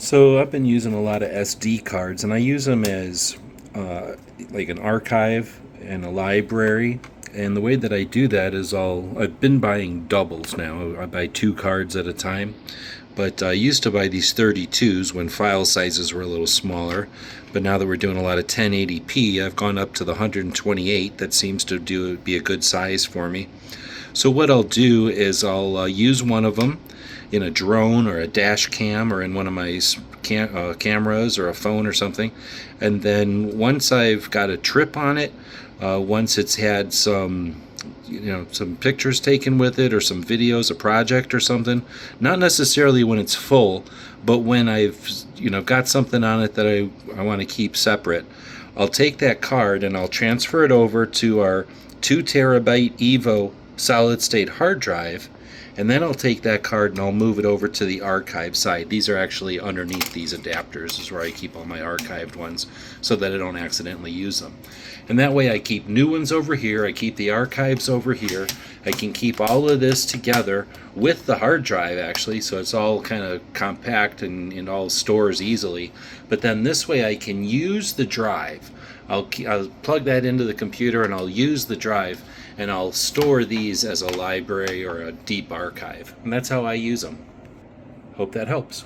So I've been using a lot of SD cards, and I use them as like an archive and a library. And the way that I do that is I've been buying doubles now. I buy 2 cards at a time. But I used to buy these 32s when file sizes were a little smaller. But now that we're doing a lot of 1080p, I've gone up to the 128. That seems to be a good size for me. So what I'll do is I'll use one of them in a drone or a dash cam or in one of my cameras or a phone or something. And then once I've got a trip on it, once it's had some some pictures taken with it or some videos, a project or something, not necessarily when it's full, but when I've got something on it that I want to keep separate, I'll take that card and I'll transfer it over to our 2 terabyte Evo solid state hard drive, and then I'll take that card and I'll move it over to the archive side. These are actually underneath these adapters. This is where I keep all my archived ones so that I don't accidentally use them. And that way I keep new ones over here, I keep the archives over here. I can keep all of this together with the hard drive actually, so it's all kind of compact and all stores easily. But then this way I can use the drive. I'll plug that into the computer and I'll use the drive, and I'll store these as a library or a deep archive. And that's how I use them. Hope that helps.